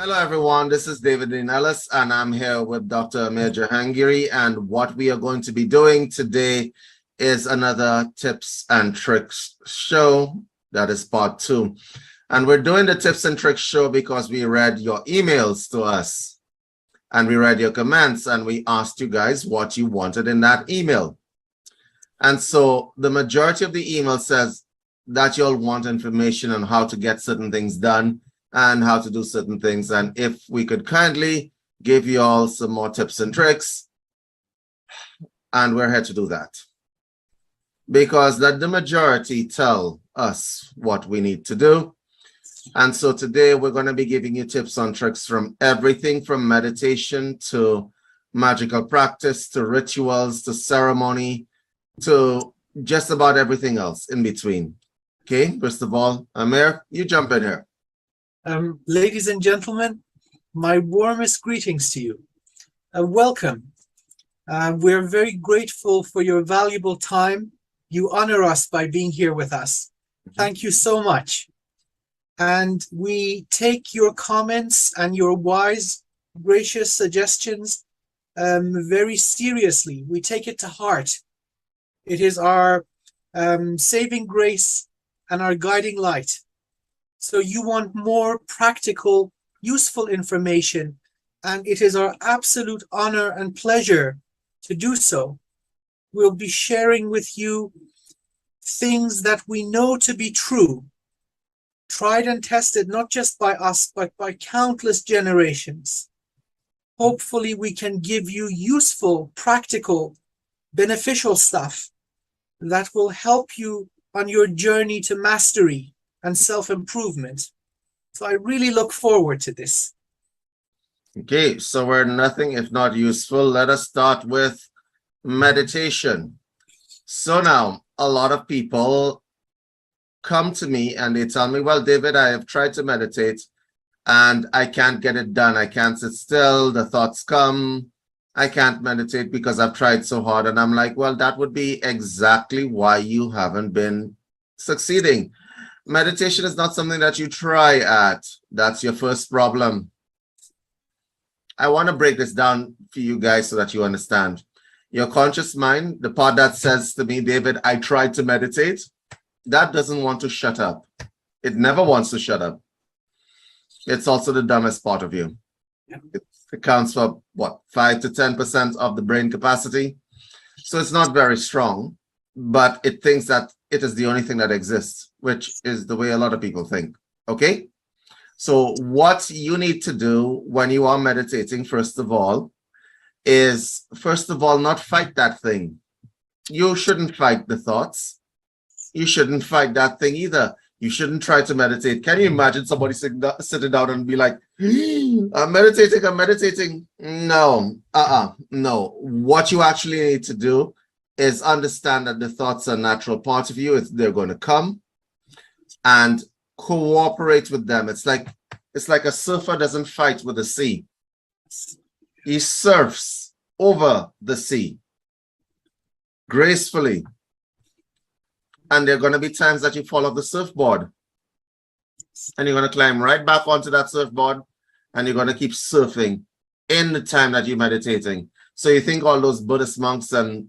Hello, everyone. This is Deepening Ellis, and I'm here with Dr. Amir Jahangiri. And what we are going to be doing today is another tips and tricks show. That is part 2. And we're doing the tips and tricks show because we read your emails to us and we read your comments and we asked you guys what you wanted in that email. And so the majority of the email says that you'll want information on how to get certain things done and how to do certain things. And if we could kindly give you all some more tips and tricks, and we're here to do that. Because that the majority tell us what we need to do. And so today we're going to be giving you tips and tricks from everything from meditation to magical practice, to rituals, to ceremony, to just about everything else in between. Okay, first of all, Amir, you jump in here. Ladies and gentlemen, my warmest greetings to you. Welcome. We're very grateful for your valuable time. You honor us by being here with us. Thank you so much. And we take your comments and your wise, gracious suggestions very seriously. We take it to heart. It is our saving grace and our guiding light. So you want more practical, useful information, and it is our absolute honor and pleasure to do so. We'll be sharing with you things that we know to be true, tried and tested not just by us, but by countless generations. Hopefully we can give you useful, practical, beneficial stuff that will help you on your journey to mastery and self-improvement. So I really look forward to this. Okay, so we're nothing if not useful. Let us start with meditation. So now, a lot of people come to me and they tell me, well, David, I have tried to meditate and I can't get it done. I can't sit still. The thoughts come. I can't meditate because I've tried so hard. And I'm like, well, that would be exactly why you haven't been succeeding. Meditation is not something that you try at. That's your first problem. I want to break this down for you guys so that you understand. Your conscious mind, the part that says to me, David, I tried to meditate, that doesn't want to shut up. It never wants to shut up. It's also the dumbest part of you. It accounts for, what, 5 to 10% of the brain capacity. So it's not very strong, but it thinks that it is the only thing that exists, which is the way a lot of people think. Okay? So what you need to do when you are meditating, first of all, is, not fight that thing. You shouldn't fight the thoughts. You shouldn't fight that thing either. You shouldn't try to meditate. Can you imagine somebody sitting down and be like, I'm meditating. No, no. What you actually need to do is understand that the thoughts are a natural part of you. They're going to come, and cooperate with them. It's like a surfer doesn't fight with the sea. He surfs over the sea gracefully. And there are going to be times that you fall off the surfboard and you're going to climb right back onto that surfboard and you're going to keep surfing in the time that you're meditating. So you think all those Buddhist monks and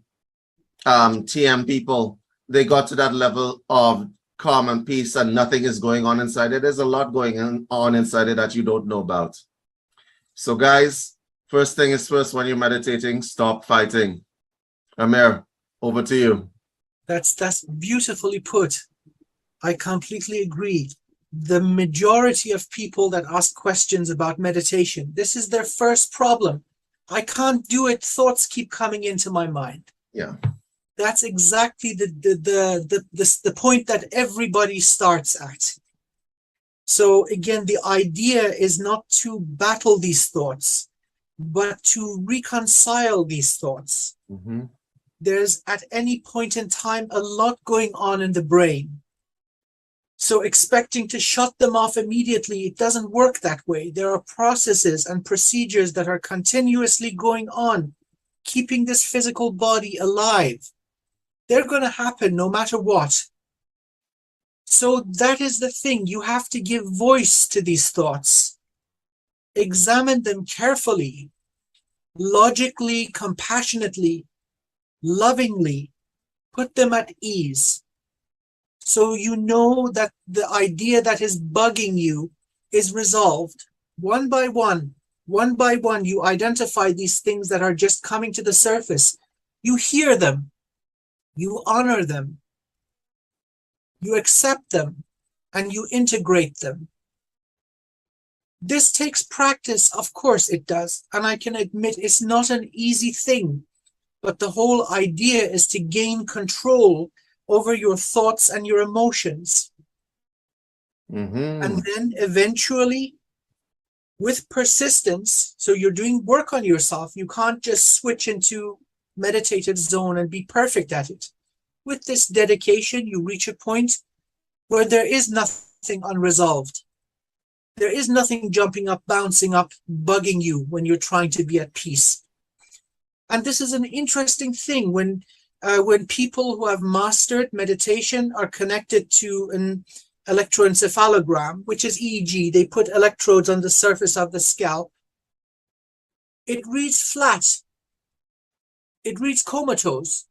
TM people, they got to that level of calm and peace and nothing is going on inside it. There's a lot going on inside it that you don't know about. So guys, first thing is first, when you're meditating, stop fighting. Amir, over to you. That's beautifully put. I completely agree. The majority of people that ask questions about meditation, this is their first problem. I can't do it. Thoughts keep coming into my mind. Yeah. That's exactly the point that everybody starts at. So again, the idea is not to battle these thoughts, but to reconcile these thoughts. Mm-hmm. There's at any point in time a lot going on in the brain. So expecting to shut them off immediately, it doesn't work that way. There are processes and procedures that are continuously going on, keeping this physical body alive. They're going to happen no matter what. So that is the thing. You have to give voice to these thoughts. examine them carefully, logically, compassionately, lovingly, put them at ease. So you know that the idea that is bugging you is resolved. One by one, you identify these things that are just coming to the surface. You hear them, you honor them, you accept them, and you integrate them. This takes practice, of course it does, and I can admit it's not an easy thing, but the whole idea is to gain control over your thoughts and your emotions. And then eventually, with persistence, so you're doing work on yourself, you can't just switch into meditative zone and be perfect at it. With this dedication, you reach a point where there is nothing unresolved. There is nothing jumping up, bouncing up, bugging you when you're trying to be at peace. And this is an interesting thing when people who have mastered meditation are connected to an electroencephalogram, which is EEG. They put electrodes on the surface of the scalp. It reads flat. It reads comatose.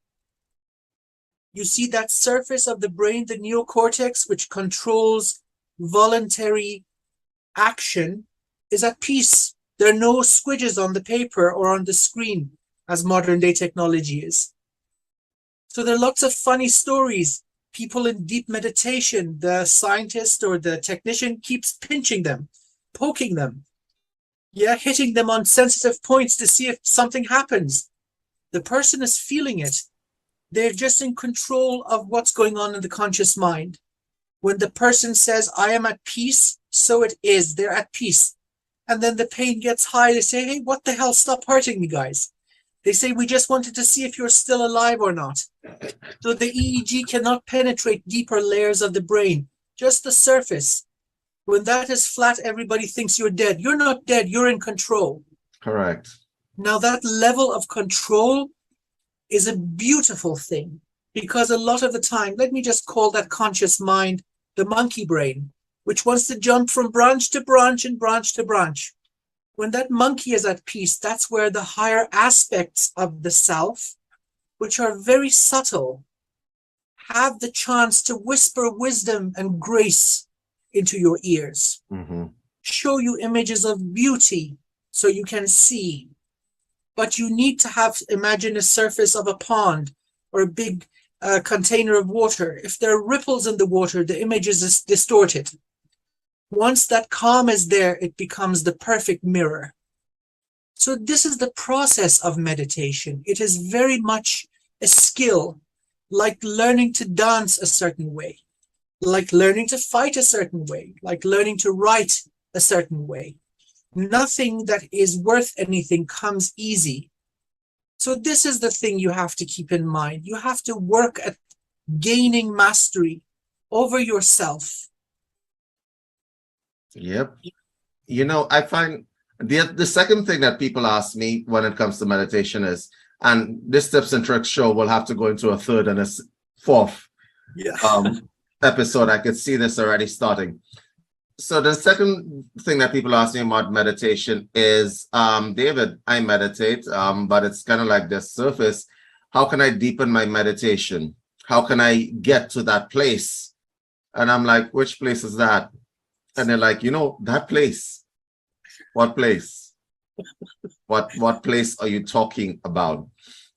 You see that surface of the brain, the neocortex, which controls voluntary action, is at peace. There are no squidges on the paper or on the screen, as modern day technology is. So there are lots of funny stories. People in deep meditation, the scientist or the technician keeps pinching them, poking them, hitting them on sensitive points to see if something happens. The person is feeling it. They're just in control of what's going on in the conscious mind. When the person says, I am at peace, so it is. They're at peace. And then the pain gets high. They say, hey, what the hell? Stop hurting me, guys. They say, we just wanted to see if you're still alive or not. So the EEG cannot penetrate deeper layers of the brain, just the surface. When that is flat, everybody thinks you're dead. You're not dead. You're in control. Correct. Now, that level of control is a beautiful thing, because a lot of the time, let me just call that conscious mind the monkey brain, which wants to jump from branch to branch and branch to branch. When that monkey is at peace, that's where the higher aspects of the self, which are very subtle, have the chance to whisper wisdom and grace into your ears. Show you images of beauty so you can see. But you need to imagine a surface of a pond or a big container of water. If there are ripples in the water, the image is distorted. Once that calm is there, it becomes the perfect mirror. So this is the process of meditation. It is very much a skill, like learning to dance a certain way, like learning to fight a certain way, like learning to write a certain way. Nothing that is worth anything comes easy. So this is the thing you have to keep in mind. You have to work at gaining mastery over yourself. Yep. You know, I find the second thing that people ask me when it comes to meditation is, and this Tips and Tricks show will have to go into a third and a fourth episode. I could see this already starting. So the second thing that people ask me about meditation is, David, I meditate, but it's kind of like this surface. How can I deepen my meditation? How can I get to that place? And I'm like, which place is that? And they're like, that place. What place? What place are you talking about?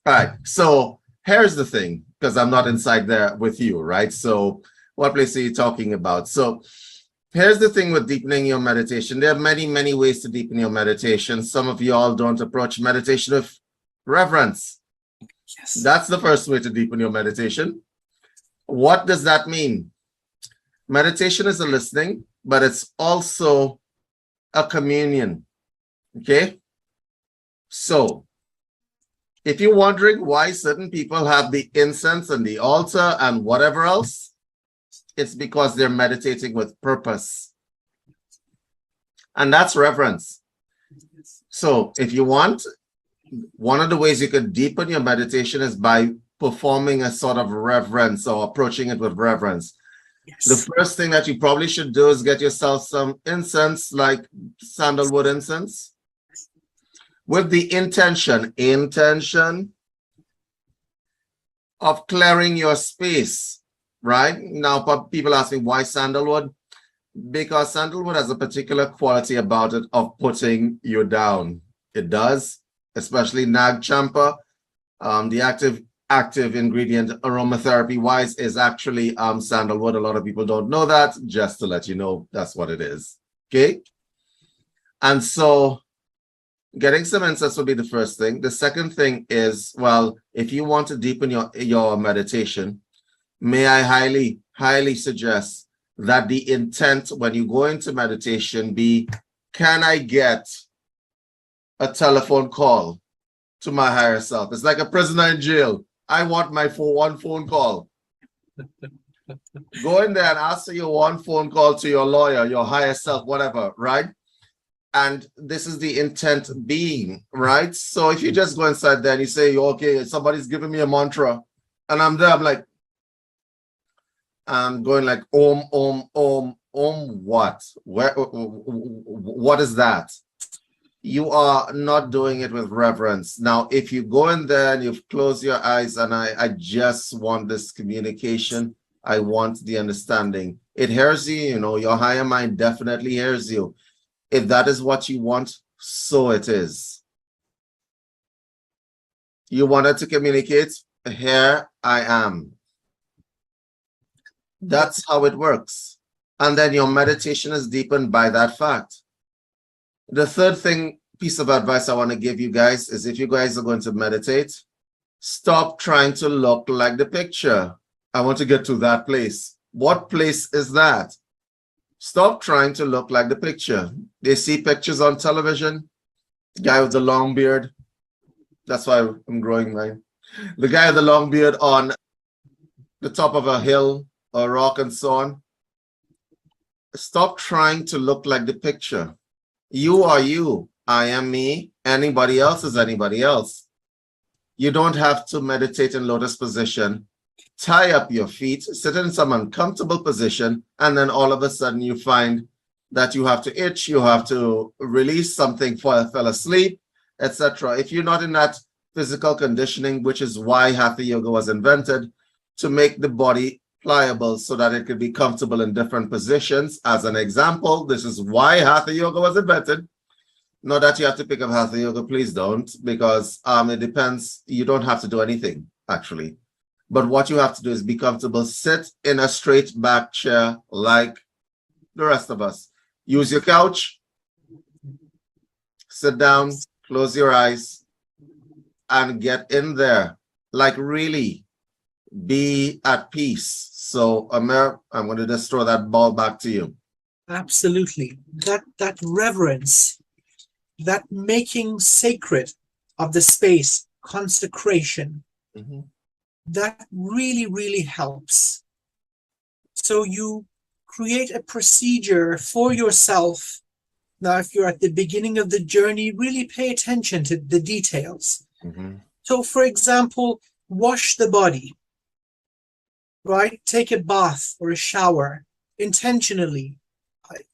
All right. So here's the thing, because I'm not inside there with you, right? So what place are you talking about? So here's the thing with deepening your meditation. There are many, many ways to deepen your meditation. Some of you all don't approach meditation with reverence. Yes. That's the first way to deepen your meditation. What does that mean? Meditation is a listening, but it's also a communion. Okay? So, if you're wondering why certain people have the incense and the altar and whatever else, it's because they're meditating with purpose. And that's reverence. So, if you want, one of the ways you could deepen your meditation is by performing a sort of reverence or approaching it with reverence. The Yes. first thing that you probably should do is get yourself some incense, like sandalwood incense, with the intention of clearing your space, right? Now, people ask me, why sandalwood? Because sandalwood has a particular quality about it of putting you down. It does, especially nag champa. The active ingredient aromatherapy wise is actually sandalwood. A lot of people don't know that. Just to let you know, that's what it is. Okay. And so getting some incense will be the first thing. The second thing is, well, if you want to deepen your meditation, may I highly suggest that the intent when you go into meditation be, can I get a telephone call to my higher self? It's like a prisoner in jail. I want my one phone call. Go in there and ask for your one phone call to your lawyer, your higher self, whatever, right? And this is the intent being, right? So if you just go inside there and you say, okay, somebody's giving me a mantra, and I'm there, I'm like, I'm going like, what? What is that? You are not doing it with reverence. Now, if you go in there and you've closed your eyes and I just want this communication, I want the understanding. It hears you, you know, your higher mind definitely hears you. If that is what you want, so it is. You wanted to communicate, here I am. That's how it works. And then your meditation is deepened by that fact. The third piece of advice I want to give you guys is, if you guys are going to meditate, stop trying to look like the picture. I want to get to that place. What place is that? Stop trying to look like the picture. They see pictures on television, guy with the long beard. That's why I'm growing mine. The guy with the long beard on the top of a hill, a rock, and so on. Stop trying to look like the picture. You are you. I am me. Anybody else is anybody else. You don't have to meditate in lotus position. Tie up your feet, sit in some uncomfortable position, and then all of a sudden you find that you have to itch, you have to release something, fell asleep, etc. If you're not in that physical conditioning, which is why Hatha Yoga was invented, to make the body pliable so that it could be comfortable in different positions. As an example, this is why Hatha Yoga was invented. Not that you have to pick up Hatha Yoga, please don't, because it depends. You don't have to do anything, actually. But what you have to do is be comfortable. Sit in a straight back chair like the rest of us. Use your couch. Sit down, close your eyes, and get in there. Like really be at peace. So, Amer, I'm going to just throw that ball back to you. Absolutely. That reverence, that making sacred of the space, consecration, that really helps. So you create a procedure for yourself. Now, if you're at the beginning of the journey, really pay attention to the details. So, for example, wash the body, right? Take a bath or a shower intentionally,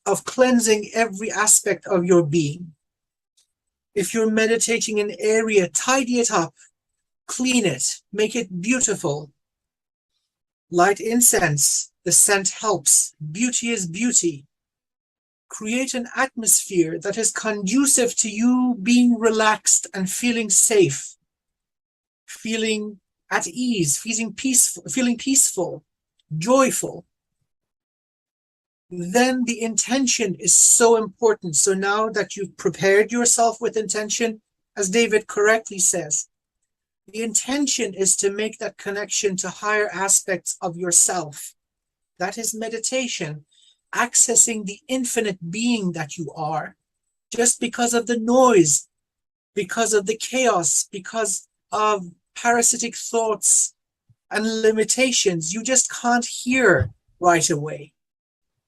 of cleansing every aspect of your being. If you're meditating in an area, tidy it up, clean it, make it beautiful. Light incense, the scent helps. Beauty is beauty. Create an atmosphere that is conducive to you being relaxed and feeling safe, feeling at ease, feeling peaceful, joyful. Then the intention is so important. So now that you've prepared yourself with intention, as David correctly says, the intention is to make that connection to higher aspects of yourself. That is meditation, accessing the infinite being that you are. Just because of the noise, because of the chaos, because of parasitic thoughts and limitations, you just can't hear right away.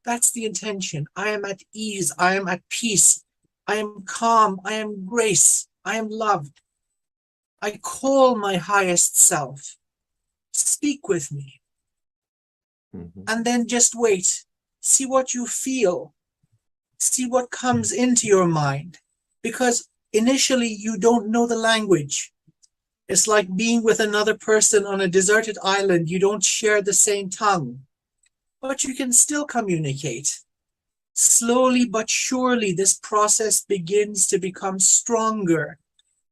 That's the intention. I am at ease. I am at peace. I am calm. I am grace. I am loved. I call my highest self. Speak with me. and then just wait. See what you feel. See what comes into your mind. Because initially you don't know the language. It's like being with another person on a deserted island. You don't share the same tongue, but you can still communicate. Slowly but surely, this process begins to become stronger,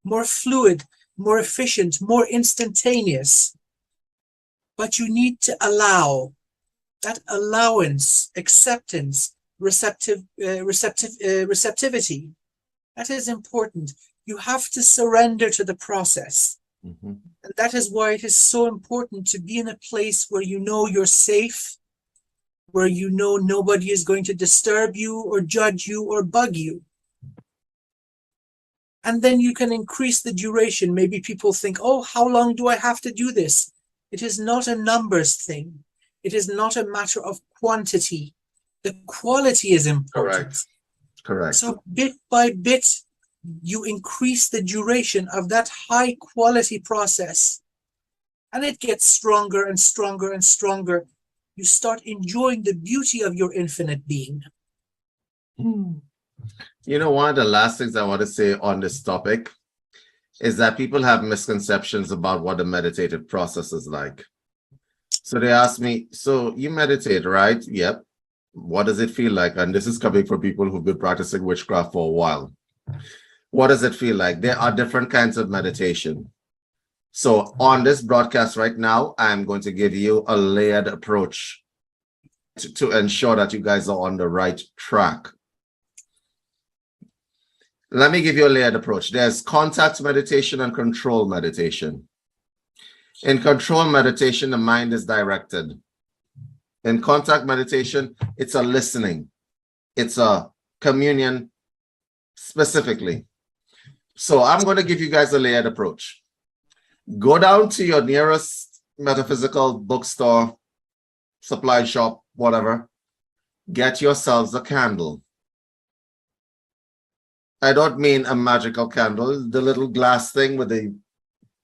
more fluid, more efficient, more instantaneous. But you need to allow that allowance, acceptance, receptivity. That is important. You have to surrender to the process. And that is why it is so important to be in a place where you know you're safe, where you know nobody is going to disturb you or judge you or bug you. And then you can increase the duration. Maybe people think, oh, how long do I have to do this? It is not a numbers thing. It is not a matter of quantity. The quality is important. Correct. So bit by bit, you increase the duration of that high quality process. And it gets stronger and stronger and stronger. You start enjoying the beauty of your infinite being. You know, one of the last things I want to say on this topic is that people have misconceptions about what the meditative process is like. So they ask me, so you meditate, right? Yep. What does it feel like? And this is coming from people who've been practicing witchcraft for a while. What does it feel like? There are different kinds of meditation. So on this broadcast right now, I'm going to give you a layered approach to ensure that you guys are on the right track. Let me give you a layered approach. There's contact meditation and control meditation. In control meditation, the mind is directed. In contact meditation, it's a listening. It's a communion specifically. So I'm going to give you guys a layered approach. Go down to your nearest metaphysical bookstore, supply shop, whatever. Get yourselves a candle. I don't mean a magical candle, the little glass thing with the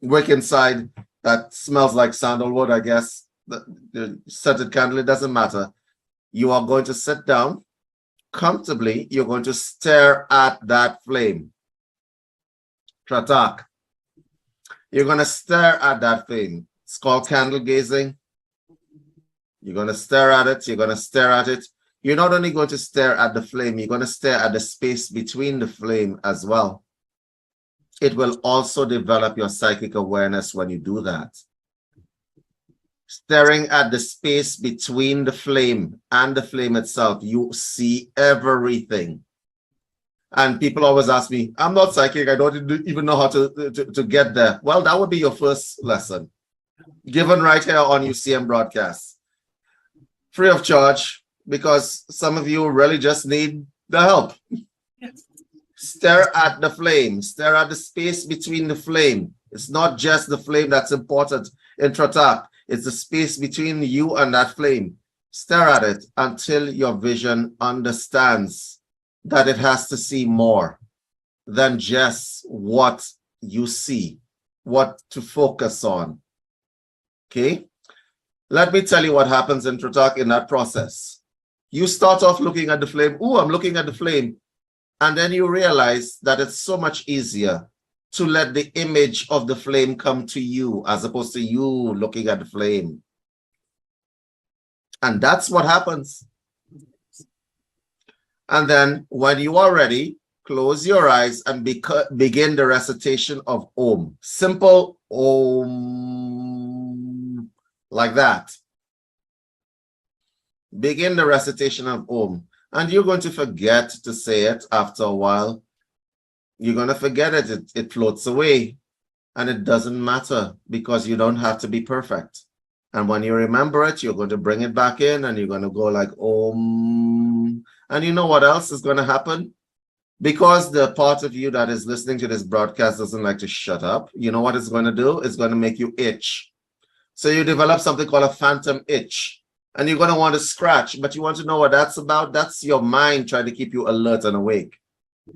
wick inside that smells like sandalwood, I guess. The scented candle, it doesn't matter. You are going to sit down comfortably. You're going to stare at that flame. Tratak. You're going to stare at that flame. It's called candle gazing. You're going to stare at it. You're going to stare at it. You're not only going to stare at the flame, you're going to stare at the space between the flame as well. It will also develop your psychic awareness when you do that. Staring at the space between the flame and the flame itself, you see everything. And people always ask me, I'm not psychic, I don't even know how to get there. Well, that would be your first lesson, given right here on UCM broadcast. Free of charge, because some of you really just need the help. Stare at the flame, stare at the space between the flame. It's not just the flame that's important in Tratak. It's the space between you and that flame. Stare at it until your vision understands that it has to see more than just what you see, what to focus on. Okay? Let me tell you what happens in Tratak in that process. You start off looking at the flame. Ooh, I'm looking at the flame. And then you realize that it's so much easier to let the image of the flame come to you as opposed to you looking at the flame. And that's what happens. And then when you are ready, close your eyes and begin the recitation of Om. Simple Om, like that. Begin the recitation of Om. And you're going to forget to say it after a while. You're going to forget it. It floats away. And it doesn't matter because you don't have to be perfect. And when you remember it, you're going to bring it back in and you're going to go like Om. And you know what else is going to happen? Because the part of you that is listening to this broadcast doesn't like to shut up, you know what it's going to do? It's going to make you itch. So you develop something called a phantom itch. And you're going to want to scratch, but you want to know what that's about? That's your mind trying to keep you alert and awake.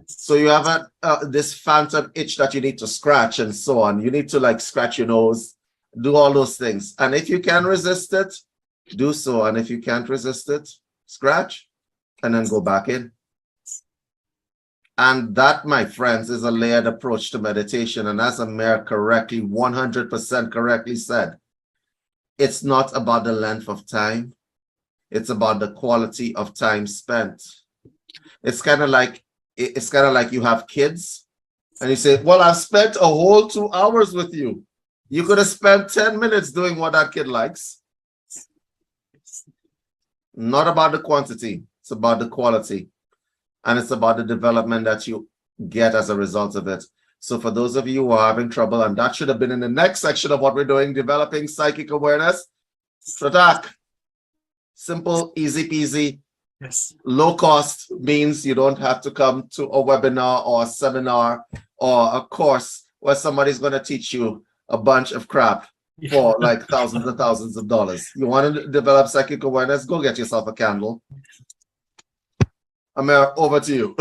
So you have this phantom itch that you need to scratch and so on. You need to like scratch your nose, do all those things. And if you can resist it, do so. And if you can't resist it, scratch and then go back in. And that, my friends, is a layered approach to meditation. And as Amir correctly, 100% correctly said, it's not about the length of time. It's about the quality of time spent. It's kind of like you have kids and you say, well, I've spent a whole 2 hours with you. You could have spent 10 minutes doing what that kid likes. Not about the quantity, it's about the quality. And it's about the development that you get as a result of it. So for those of you who are having trouble, and that should have been in the next section of what we're doing, developing psychic awareness, Tratak, simple, easy peasy, Yes. low cost means you don't have to come to a webinar or a seminar or a course where somebody's going to teach you a bunch of crap for like thousands and thousands of dollars. You want to develop psychic awareness? Go get yourself a candle. Amir, over to you.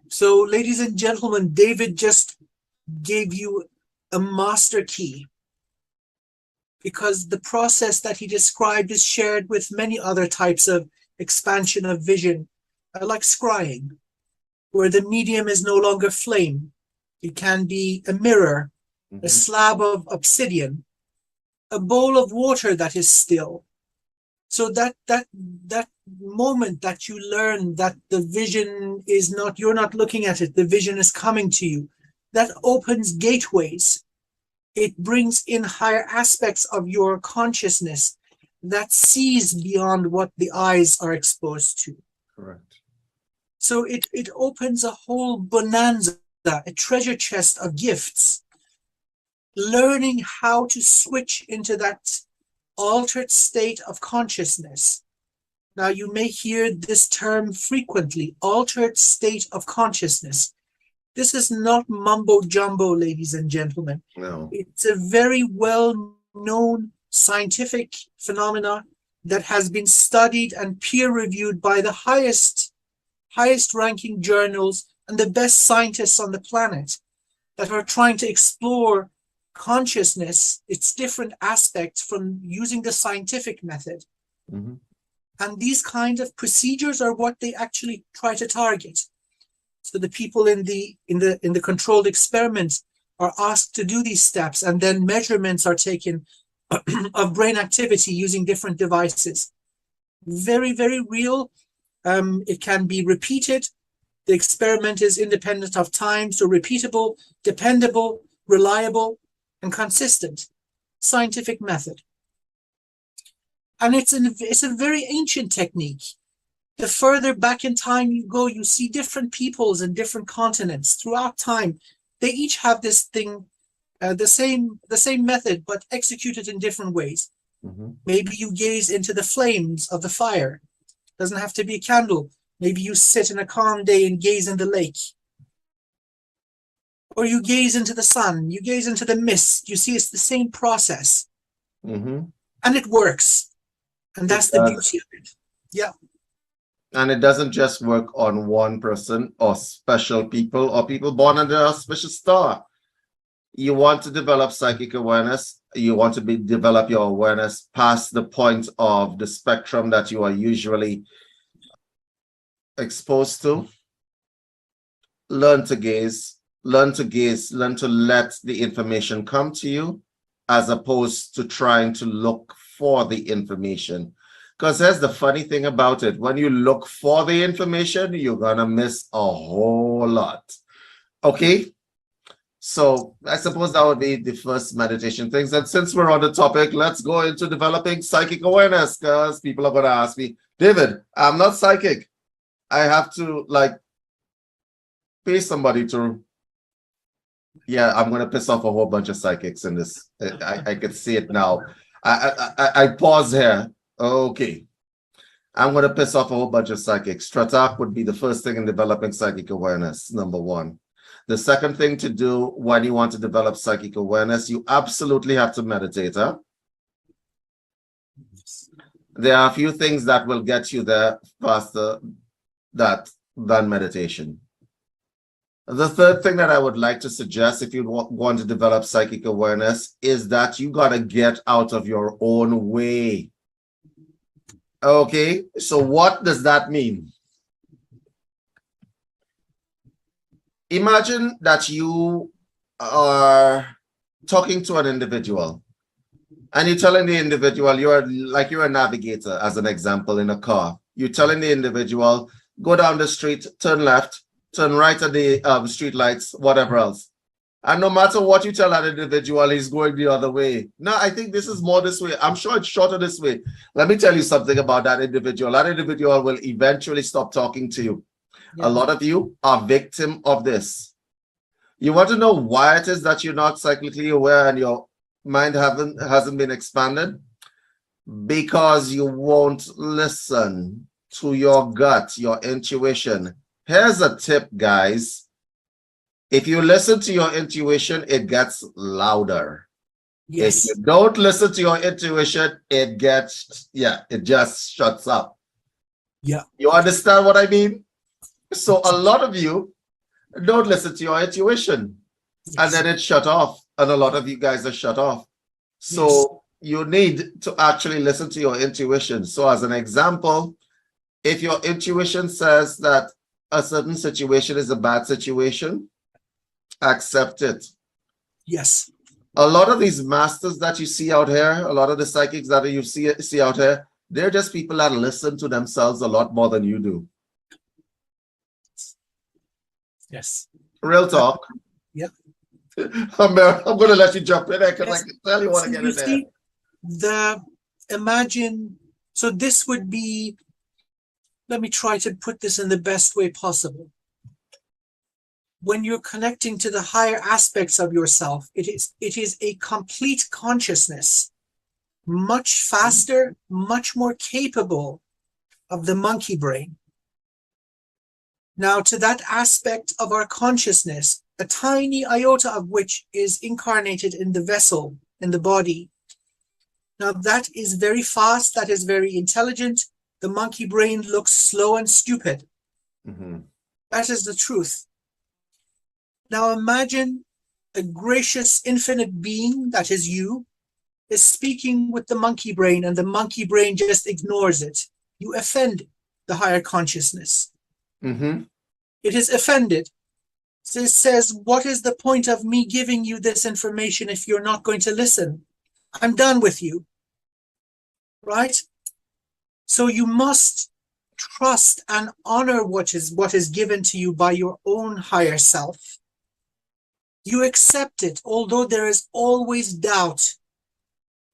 So, ladies and gentlemen, David just gave you a master key, because the process that he described is shared with many other types of expansion of vision, like scrying, where the medium is no longer flame. It can be a mirror, a slab of obsidian, a bowl of water that is still. So that moment that you learn that the vision is not, you're not looking at it, the vision is coming to you, that opens gateways. It brings in higher aspects of your consciousness that sees beyond what the eyes are exposed to. Correct. So it opens a whole bonanza, a treasure chest of gifts. Learning how to switch into that altered state of consciousness. Now, you may hear this term frequently, altered state of consciousness. This is not mumbo jumbo, ladies and gentlemen. No. It's a very well-known scientific phenomena that has been studied and peer-reviewed by the highest ranking journals and the best scientists on the planet that are trying to explore consciousness, its different aspects, from using the scientific method. And these kinds of procedures are what they actually try to target. So the people in the controlled experiments are asked to do these steps, and then measurements are taken of brain activity using different devices. Very, very real. It can be repeated. The experiment is independent of time, so repeatable, dependable, reliable, and consistent scientific method. And it's a very ancient technique. The further back in time you go, you see different peoples and different continents throughout time. They each have this thing, the same method, but executed in different ways. Maybe you gaze into the flames of the fire. Doesn't have to be a candle. Maybe you sit in a calm day and gaze in the lake. Or you gaze into the sun, you gaze into the mist. You see, it's the same process. And it works. And that's the beauty of it. Yeah. And it doesn't just work on one person or special people or people born under a auspicious star. You want to develop psychic awareness. You want to develop your awareness past the point of the spectrum that you are usually exposed to. Learn to gaze, learn to let the information come to you, as opposed to trying to look for the information. Because here's the funny thing about it. When you look for the information, you're gonna miss a whole lot. Okay? So I suppose that would be the first meditation things. And since we're on the topic, let's go into developing psychic awareness, because people are gonna ask me, David, I'm not psychic. I have to pay somebody to. Yeah, I'm gonna piss off a whole bunch of psychics in this. I can see it now. I pause here. Okay, I'm going to piss off a whole bunch of psychics. Tratak would be the first thing in developing psychic awareness, number one. The second thing to do when you want to develop psychic awareness, you absolutely have to meditate. There are a few things that will get you there faster than meditation. The third thing that I would like to suggest if you want to develop psychic awareness is that you got to get out of your own way. Okay, so what does that mean? Imagine that you are talking to an individual and you're telling the individual, you're a navigator, as an example, in a car. You're telling the individual, go down the street, turn left, turn right at the street lights, whatever else. And no matter what you tell that individual, he's going the other way. No, I think this is more this way. I'm sure it's shorter this way. Let me tell you something about that individual. That individual will eventually stop talking to you. Yeah. A lot of you are victim of this. You want to know why it is that you're not cyclically aware and your mind hasn't been expanded? Because you won't listen to your gut, your intuition. Here's a tip, guys. If you listen to your intuition, it gets louder. Yes. If you don't listen to your intuition, it just shuts up. Yeah. You understand what I mean? So a lot of you don't listen to your intuition, Yes. and then it's shut off. And a lot of you guys are shut off. So Yes. you need to actually listen to your intuition. So as an example, if your intuition says that a certain situation is a bad situation, accept it. Yes. A lot of these masters that you see out here, a lot of the psychics that you see out here, they're just people that listen to themselves a lot more than you do. Yes. Real talk. Yeah. I'm going to let you jump in there because Yes. I can tell you want to get in there. Imagine, so this would be, let me try to put this in the best way possible. When you're connecting to the higher aspects of yourself, it is a complete consciousness, much faster, much more capable of the monkey brain. Now, to that aspect of our consciousness, a tiny iota of which is incarnated in the vessel, in the body. Now, that is very fast, that is very intelligent. The monkey brain looks slow and stupid. Mm-hmm. That is the truth. Now imagine a gracious infinite being, that is you, is speaking with the monkey brain, and the monkey brain just ignores it. You offend the higher consciousness. Mm-hmm. It is offended. So it says, what is the point of me giving you this information if you're not going to listen? I'm done with you. Right? So you must trust and honor what is given to you by your own higher self. You accept it, although there is always doubt.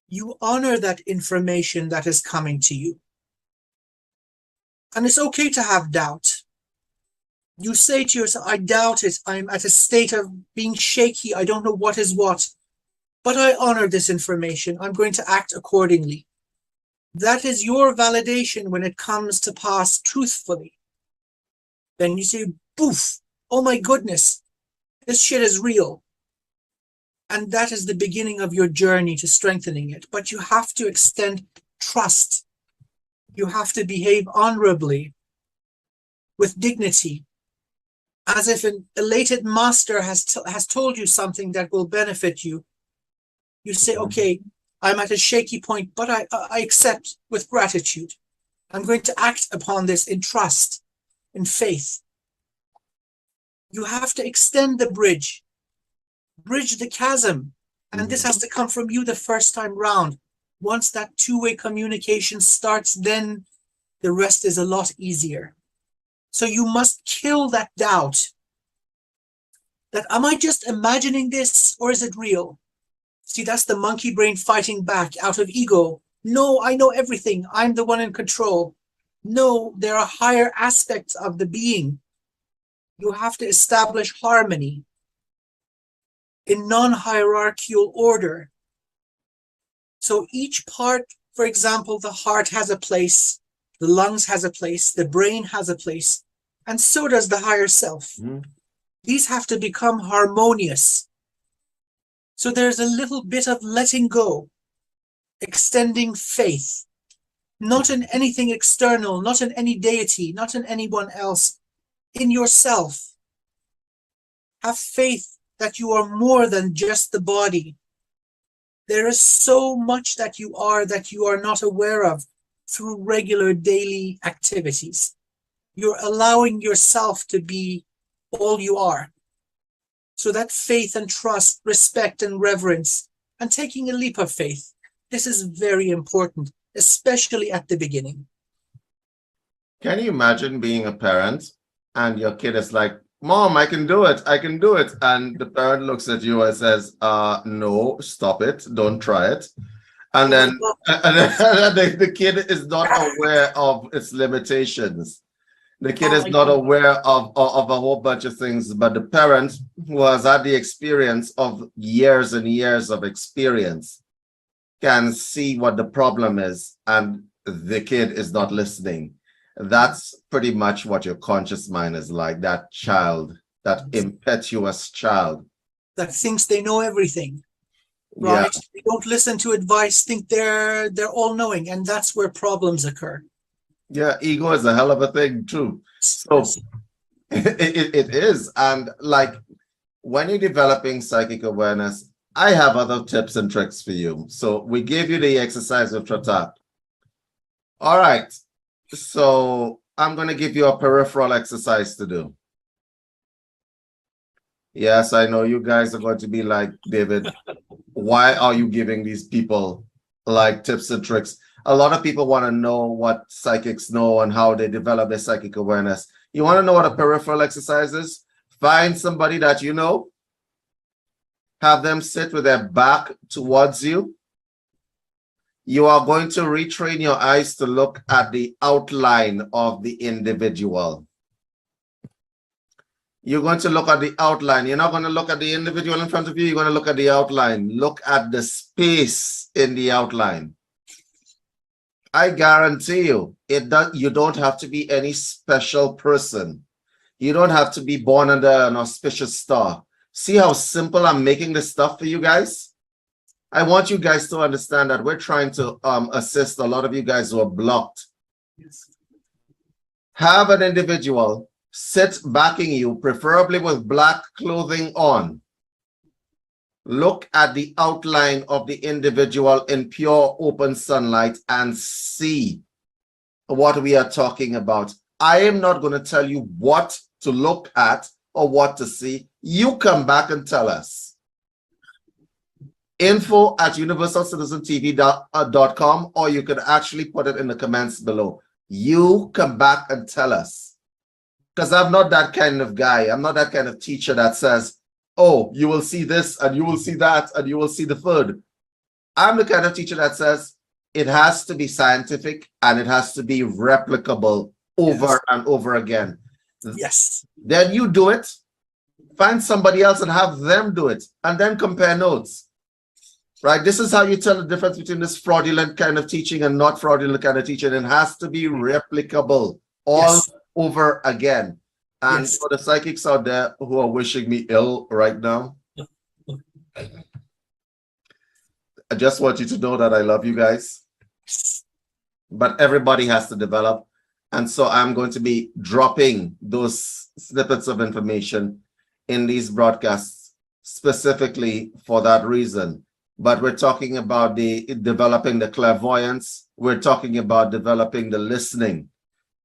You honor that information that is coming to you. And it's okay to have doubt. You say to yourself, I doubt it. I'm at a state of being shaky. I don't know what is what. But I honor this information. I'm going to act accordingly. That is your validation when it comes to pass truthfully. Then you say, poof, oh my goodness, this shit is real. And that is the beginning of your journey to strengthening it. But you have to extend trust. You have to behave honorably, with dignity, as if an elated master has told you something that will benefit you. You say, okay, I'm at a shaky point, but I accept with gratitude. I'm going to act upon this in trust, in faith. You have to extend the bridge the chasm. And this has to come from you the first time round. Once that two-way communication starts, then the rest is a lot easier. So you must kill that doubt. That, am I just imagining this or is it real? See, that's the monkey brain fighting back out of ego. No, I know everything. I'm the one in control. No, there are higher aspects of the being. You have to establish harmony in non-hierarchical order. So each part, for example, the heart has a place, the lungs has a place, the brain has a place, and so does the higher self. These have to become harmonious. So there's a little bit of letting go, extending faith, not in anything external, not in any deity, not in anyone else, in yourself. Have faith that you are more than just the body. There is so much that you are not aware of. through regular daily activities. You're allowing yourself to be all you are. So that faith and trust, respect and reverence, and taking a leap of faith, this is very important, especially at the beginning. Can you imagine being a parent and your kid is like, Mom, I can do it. I can do it. And the parent looks at you and says, no, stop it. Don't try it. And then, the kid is not aware of its limitations. The kid is not aware of a whole bunch of things, but the parent who has had the experience of years and years of experience can see what the problem is, and the kid is not listening. That's pretty much what your conscious mind is like, that child, that impetuous child. That thinks they know everything, right? Yeah. They don't listen to advice, think they're all-knowing, and that's where problems occur. Yeah, ego is a hell of a thing too. So it is. And like when you're developing psychic awareness, I have other tips and tricks for you. So we gave you the exercise of Tratak. All right. So I'm going to give you a peripheral exercise to do. Yes, I know you guys are going to be like, David, why are you giving these people like tips and tricks? A lot of people want to know what psychics know and how they develop their psychic awareness. You want to know what a peripheral exercise is? Find somebody that you know, have them sit with their back towards you. You are going to retrain your eyes to look at the outline of the individual. You're going to look at the outline. You're not going to look at the individual in front of you. You're going to look at the outline. Look at the space in the outline. I guarantee you, you don't have to be any special person. You don't have to be born under an auspicious star. See how simple I'm making this stuff for you guys? I want you guys to understand that we're trying to assist a lot of you guys who are blocked. Yes. Have an individual sit backing you, preferably with black clothing on. Look at the outline of the individual in pure open sunlight and see what we are talking about. I am not going to tell you what to look at or what to see. You come back and tell us. info@universalcitizentv.com, or you can actually put it in the comments below. You come back and tell us. Because I'm not that kind of guy. I'm not that kind of teacher that says, oh, you will see this and you will see that and you will see the third. I'm the kind of teacher that says it has to be scientific and it has to be replicable over and over again. Yes. Then you do it, find somebody else and have them do it, and then compare notes. Right? This is how you tell the difference between this fraudulent kind of teaching and not fraudulent kind of teaching. It has to be replicable all over again. And for the psychics out there who are wishing me ill right now, I just want you to know that I love you guys. But everybody has to develop. And so I'm going to be dropping those snippets of information in these broadcasts specifically for that reason. But we're talking about developing the clairvoyance. We're talking about developing the listening.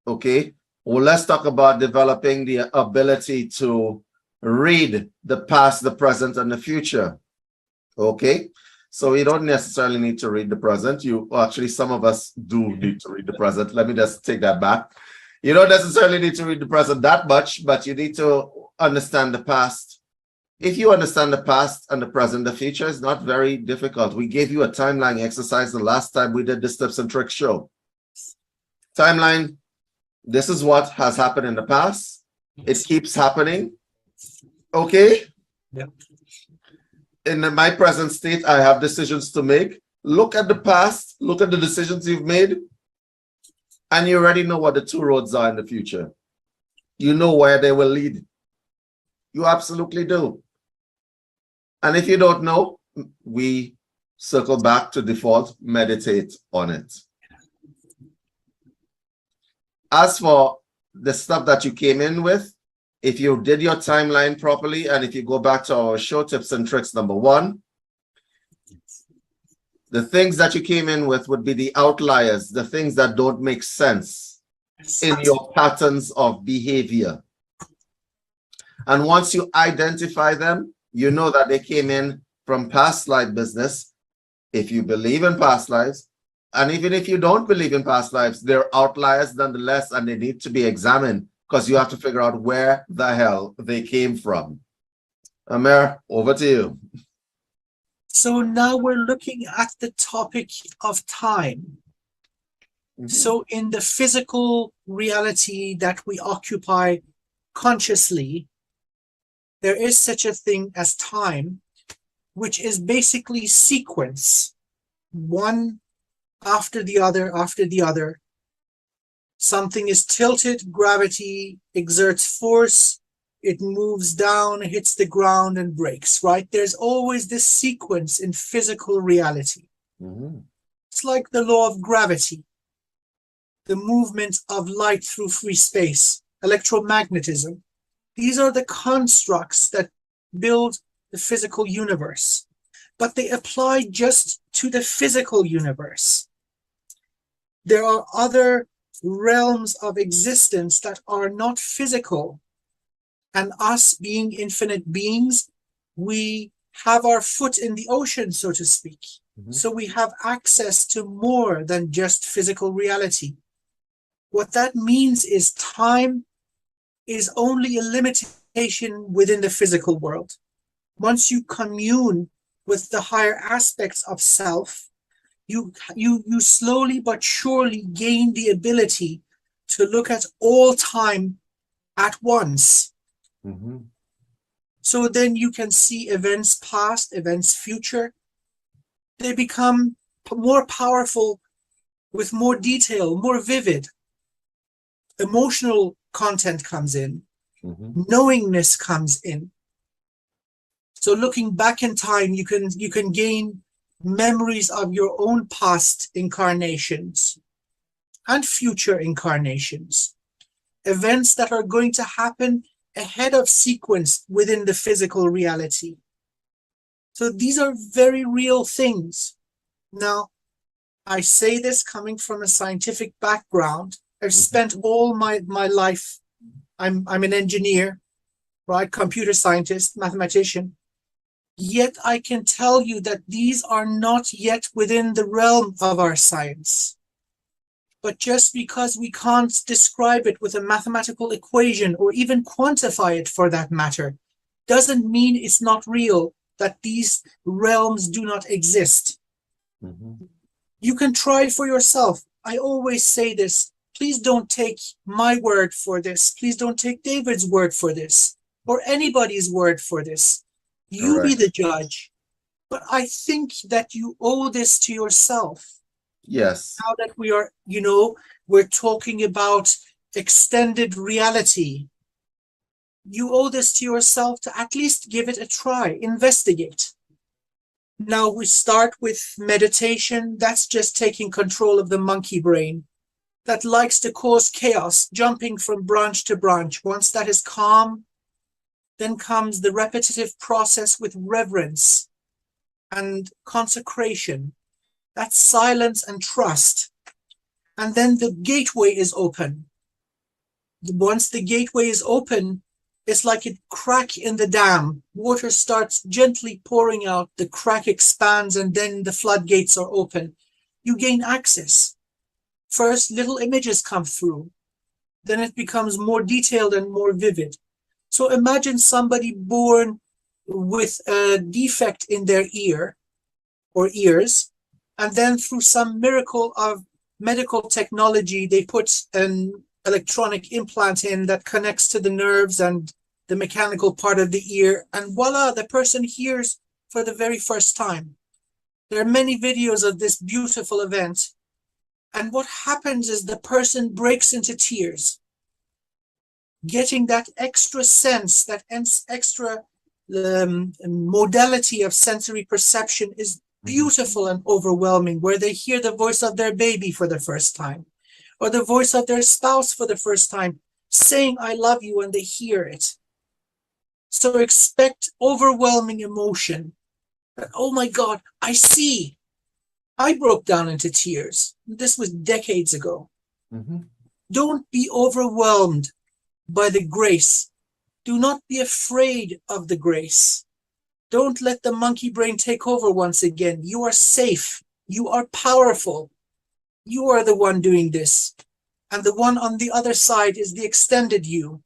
Okay? Well, let's talk about developing the ability to read the past, the present, and the future. Okay? So you don't necessarily need to read the present. Actually, some of us do need to read the present. Let me just take that back. You don't necessarily need to read the present that much, but you need to understand the past. If you understand the past and the present, the future is not very difficult. We gave you a timeline exercise the last time we did this Tips and Tricks show. Timeline. This is what has happened in the past. It keeps happening. Okay? Yep. In my present state, I have decisions to make. Look at the past. Look at the decisions you've made. And you already know what the two roads are in the future. You know where they will lead. You absolutely do. And if you don't know, we circle back to default, meditate on it. As for the stuff that you came in with, if you did your timeline properly, and if you go back to our show Tips and Tricks #1, The things that you came in with would be the outliers, the things that don't make sense in your patterns of behavior. And once you identify them, you know that they came in from past life business. If you believe in past lives, and even if you don't believe in past lives, they're outliers nonetheless, and they need to be examined because you have to figure out where the hell they came from. Amir, over to you. So now we're looking at the topic of time. So in the physical reality that we occupy consciously, there is such a thing as time, which is basically sequence, one after the other, after the other. Something is tilted, gravity exerts force, it moves down, hits the ground and breaks, right? There's always this sequence in physical reality. It's like the law of gravity, the movement of light through free space, electromagnetism. These are the constructs that build the physical universe, but they apply just to the physical universe. There are other realms of existence that are not physical, and us being infinite beings, we have our foot in the ocean, so to speak. So we have access to more than just physical reality. What that means is time is only a limitation within the physical world. Once you commune with the higher aspects of self, you slowly but surely gain the ability to look at all time at once. So then you can see events past, events future. They become more powerful with more detail, more vivid. Emotional content comes in. Knowingness comes in. So looking back in time, you can gain memories of your own past incarnations and future incarnations. Events that are going to happen ahead of sequence within the physical reality. So these are very real things. Now, I say this coming from a scientific background. I've spent all my life, I'm an engineer, right? Computer scientist, mathematician. Yet I can tell you that these are not yet within the realm of our science. But just because we can't describe it with a mathematical equation or even quantify it for that matter, doesn't mean it's not real, that these realms do not exist. You can try for yourself. I always say this. Please don't take my word for this. Please don't take David's word for this, or anybody's word for this. You be the judge. But I think that you owe this to yourself. Yes. Now that we are, we're talking about extended reality, you owe this to yourself to at least give it a try, investigate. Now we start with meditation. That's just taking control of the monkey brain that likes to cause chaos, jumping from branch to branch. Once that is calm, then comes the repetitive process with reverence and consecration. That's silence and trust. And then the gateway is open. Once the gateway is open, it's like a crack in the dam. Water starts gently pouring out, the crack expands, and then the floodgates are open. You gain access. First, little images come through. Then it becomes more detailed and more vivid. So imagine somebody born with a defect in their ear or ears, and then through some miracle of medical technology, they put an electronic implant in that connects to the nerves and the mechanical part of the ear, and voila, the person hears for the very first time. There are many videos of this beautiful event, and what happens is the person breaks into tears, getting that extra sense, that extra modality of sensory perception is beautiful and overwhelming, where they hear the voice of their baby for the first time, or the voice of their spouse for the first time, saying, I love you, and they hear it. So expect overwhelming emotion. That, oh my God, I see. I broke down into tears. This was decades ago. Don't be overwhelmed by the grace. Do not be afraid of the grace. Don't let the monkey brain take over once again. You are safe. You are powerful. You are the one doing this. And the one on the other side is the extended you.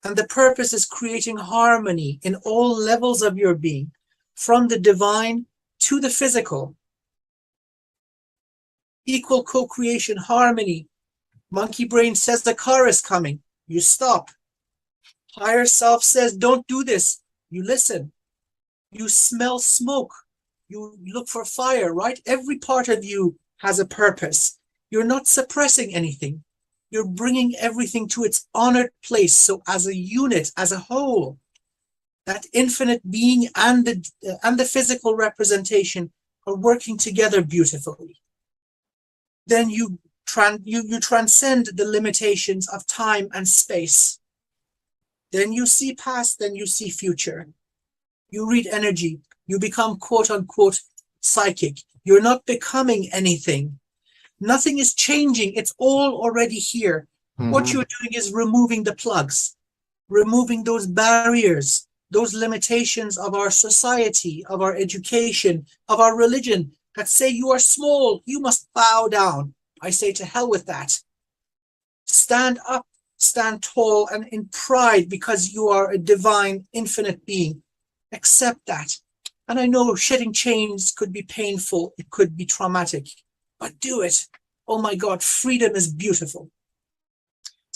And the purpose is creating harmony in all levels of your being, from the divine to the physical. Equal co-creation, harmony. Monkey brain says the car is coming. You stop. Higher self says, don't do this. You listen. You smell smoke. You look for fire, right? Every part of you has a purpose. You're not suppressing anything. You're bringing everything to its honored place. So as a unit, as a whole, that infinite being and the physical representation are working together beautifully. Then you transcend the limitations of time and space. Then you see past, then you see future. You read energy. You become quote unquote psychic. You're not becoming anything. Nothing is changing. It's all already here. What you're doing is removing the plugs, removing those barriers, those limitations of our society, of our education, of our religion that say you are small, you must bow down. I say to hell with that. Stand up, stand tall and in pride because you are a divine, infinite being. Accept that. And I know shedding chains could be painful. It could be traumatic, but do it. Oh my God, freedom is beautiful.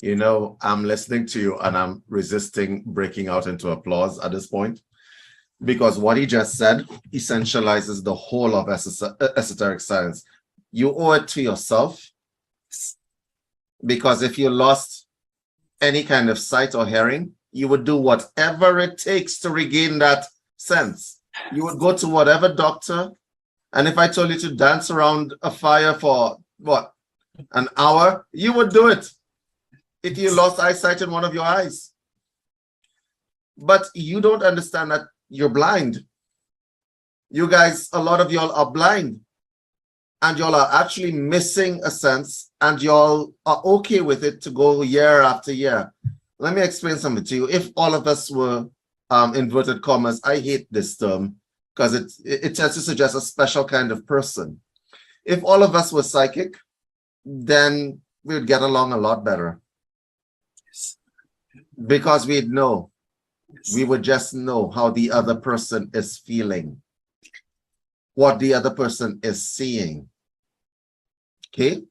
You know, I'm listening to you and I'm resisting breaking out into applause at this point, because what he just said essentializes the whole of esoteric science. You owe it to yourself, because if you lost any kind of sight or hearing, you would do whatever it takes to regain that sense. You would go to whatever doctor, and if I told you to dance around a fire for what, an hour, you would do it if you lost eyesight in one of your eyes. But you don't understand that you're blind. You guys, a lot of y'all are blind, and y'all are actually missing a sense, and y'all are okay with it to go year after year. Let me explain something to you. If all of us were inverted commas, I hate this term because it tends to suggest a special kind of person. If all of us were psychic, then we would get along a lot better, because we'd know. We would just know how the other person is feeling, what the other person is seeing. Okay?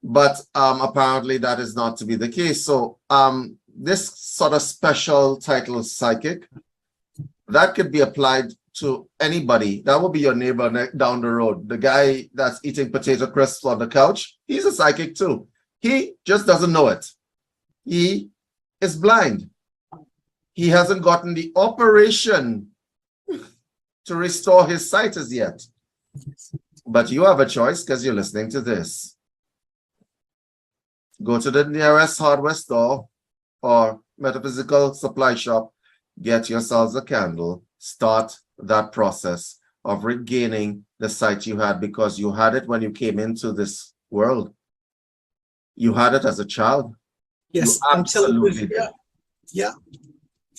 But apparently that is not to be the case. So this sort of special title, psychic, that could be applied to anybody. That would be your neighbor down the road. The guy that's eating potato crisps on the couch, he's a psychic too. He just doesn't know it. He is blind. He hasn't gotten the operation to restore his sight as yet. But you have a choice because you're listening to this. Go to the nearest hardware store or metaphysical supply shop, get yourselves a candle, start that process of regaining the sight you had, because you had it when you came into this world. You had it as a child. Yes, you absolutely did. Yeah.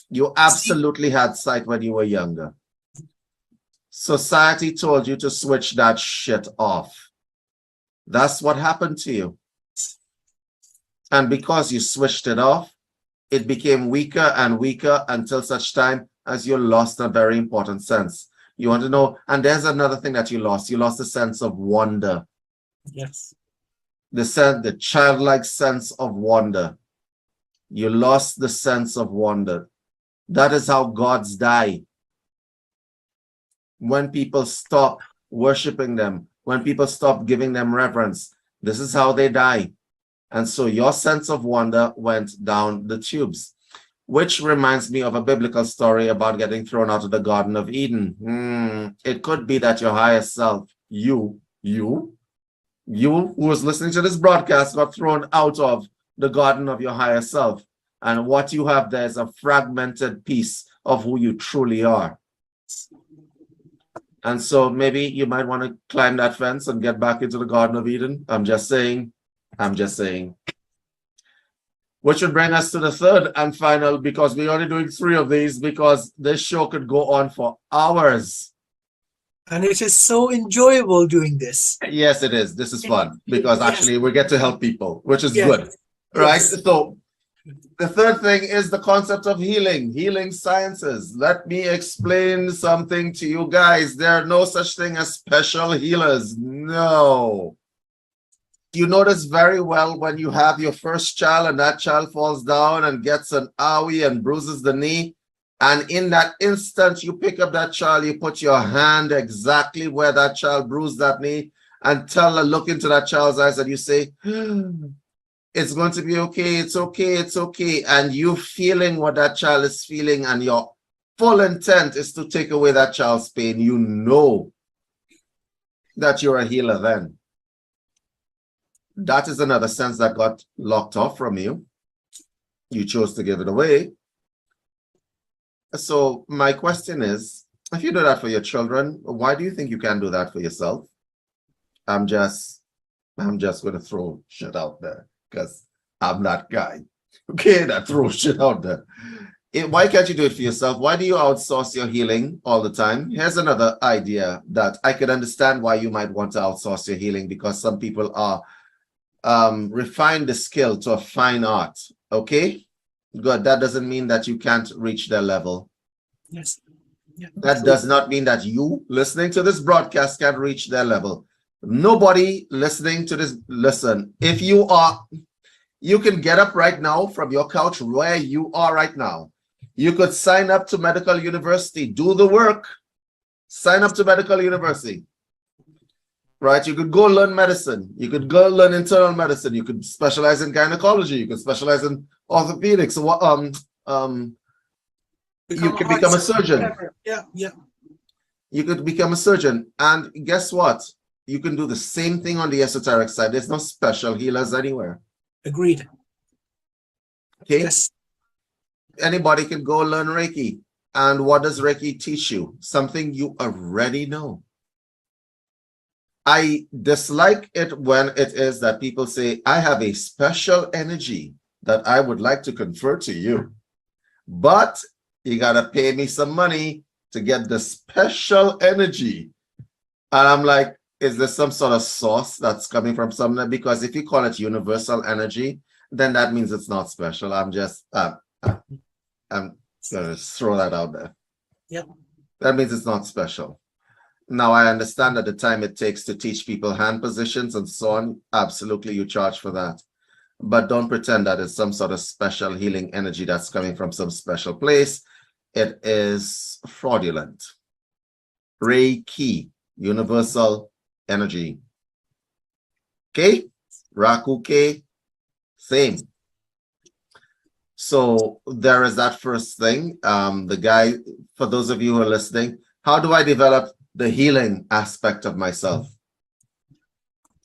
You absolutely had sight when you were younger. Society told you to switch that shit off. That's what happened to you. And because you switched it off, it became weaker and weaker until such time as you lost a very important sense. You want to know, and there's another thing that you lost. You lost the sense of wonder. Yes. The childlike sense of wonder. You lost the sense of wonder. That is how gods die. When people stop worshiping them, when people stop giving them reverence, this is how they die. And so your sense of wonder went down the tubes, which reminds me of a biblical story about getting thrown out of the Garden of Eden. It could be that your higher self, you who was listening to this broadcast, got thrown out of the garden of your higher self. And what you have there is a fragmented piece of who you truly are. And so maybe you might want to climb that fence and get back into the Garden of Eden. I'm just saying. Which would bring us to the third and final, because we're only doing 3 of these, because this show could go on for hours. And it is so enjoyable doing this. Yes, it is. This is fun, because actually we get to help people, which is Yes. good. Right? Yes. So the third thing is the concept of healing sciences. Let me explain something to you guys. There are no such thing as special healers. No. You notice very well when you have your first child and that child falls down and gets an owie and bruises the knee. And in that instant, you pick up that child, you put your hand exactly where that child bruised that knee and look into that child's eyes and you say, it's going to be okay, it's okay, it's okay. And you feeling what that child is feeling, and your full intent is to take away that child's pain. You know that you're a healer then. That is another sense that got locked off from you. You chose to give it away. So my question is, if you do that for your children, why do you think you can't do that for yourself? I'm just going to throw shit out there because I'm that guy. Okay, that throws shit out there. Why can't you do it for yourself? Why do you outsource your healing all the time? Here's another idea that I could understand why you might want to outsource your healing, because some people are refine the skill to a fine art. Okay, good. That doesn't mean that you can't reach their level. Yes. Yeah. That does not mean that you listening to this broadcast can reach their level. Nobody listening to this, listen, if you can get up right now from your couch where you are right now. You could sign up to medical university, do the work, sign up to medical university. Right? You could go learn medicine. You could go learn internal medicine. You could specialize in gynecology. You could specialize in orthopedics. You could become a surgeon. Yeah. You could become a surgeon. And guess what? You can do the same thing on the esoteric side. There's no special healers anywhere. Agreed. Okay. Yes. Anybody can go learn Reiki. And what does Reiki teach you? Something you already know. I dislike it when it is that people say, I have a special energy that I would like to confer to you, but you got to pay me some money to get the special energy. And I'm like, is there some sort of source that's coming from somewhere? Because if you call it universal energy, then that means it's not special. I'm going to throw that out there. Yep. That means it's not special. Now, I understand that the time it takes to teach people hand positions and so on, absolutely you charge for that. But don't pretend that it's some sort of special healing energy that's coming from some special place. It is fraudulent. Reiki, universal energy. Okay? Rakuke, same. So there is that first thing. The guy, for those of you who are listening, how do I develop the healing aspect of myself?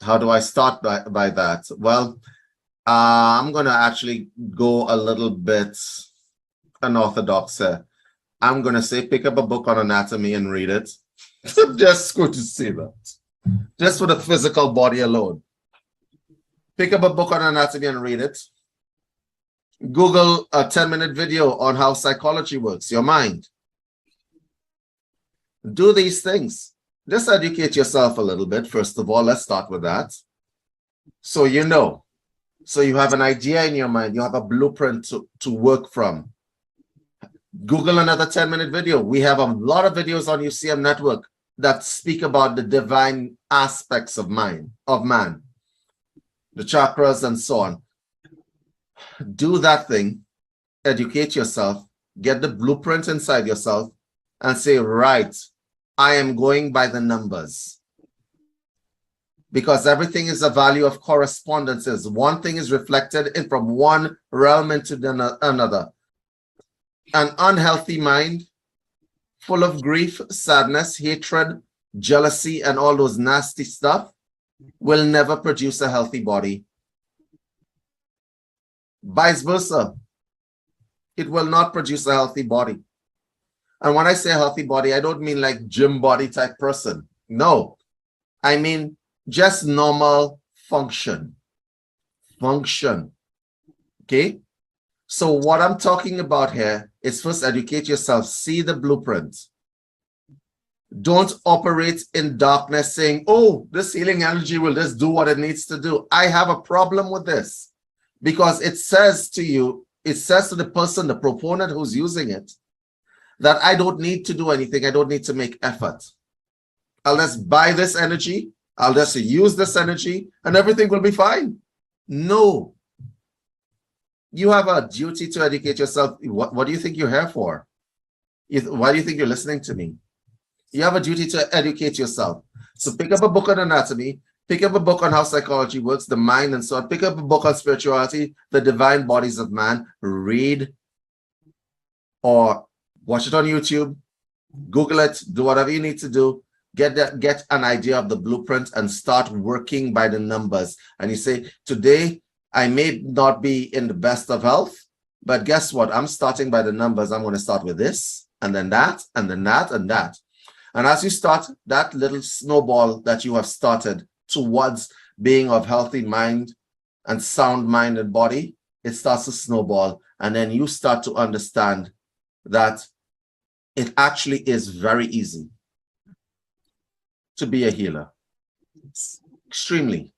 How do I start by that? Well, I'm going to actually go a little bit unorthodox here. I'm going to say pick up a book on anatomy and read it. Just going to say that. Just for the physical body alone. Pick up a book on anatomy and read it. Google a 10-minute video on how psychology works, your mind. Do these things. Just educate yourself a little bit. First of all, let's start with that. So you know. So you have an idea in your mind. You have a blueprint to work from. Google another 10-minute video. We have a lot of videos on UCM Network that speak about the divine aspects of man, the chakras and so on. Do that thing. Educate yourself. Get the blueprint inside yourself and say, right, I am going by the numbers. Because everything is a value of correspondences. One thing is reflected in from one realm into another. An unhealthy mind, full of grief, sadness, hatred, jealousy, and all those nasty stuff, will never produce a healthy body. Vice versa. It will not produce a healthy body. And when I say healthy body, I don't mean like gym body type person. No, I mean just normal function. Function. Okay? So what I'm talking about here is first educate yourself, see the blueprint. Don't operate in darkness saying, oh, this healing energy will just do what it needs to do. I have a problem with this because it says to you, it says to the person, the proponent who's using it, that I don't need to do anything. I don't need to make effort. I'll just buy this energy. I'll just use this energy and everything will be fine. No. You have a duty to educate yourself. What do you think you're here for? Why do you think you're listening to me? You have a duty to educate yourself. So pick up a book on anatomy, pick up a book on how psychology works, the mind and so on. Pick up a book on spirituality, the divine bodies of man. Read or watch it on YouTube, Google it, do whatever you need to do. Get an idea of the blueprint and start working by the numbers. And you say, today, I may not be in the best of health, but guess what? I'm starting by the numbers. I'm going to start with this, and then that, and then that, and that. And as you start, that little snowball that you have started towards being of healthy mind and sound mind and body, it starts to snowball. And then you start to understand that it actually is very easy to be a healer. Extremely.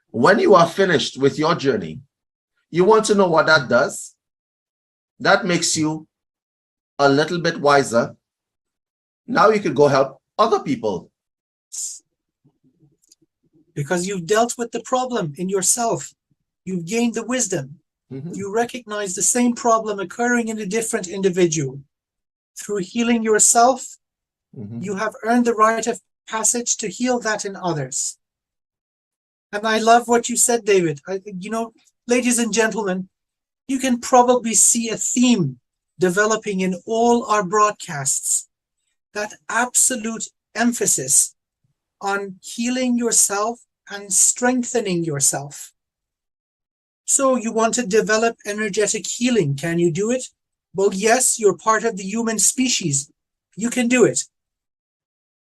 When you are finished with your journey, you want to know what that does? That makes you a little bit wiser. Now you could go help other people. Because you've dealt with the problem in yourself. You've gained the wisdom. You recognize the same problem occurring in a different individual. Through healing yourself, you have earned the rite of passage to heal that in others. And I love what you said, David. Ladies and gentlemen, you can probably see a theme developing in all our broadcasts. That absolute emphasis on healing yourself and strengthening yourself. So you want to develop energetic healing. Can you do it? Well, yes, you're part of the human species. You can do it.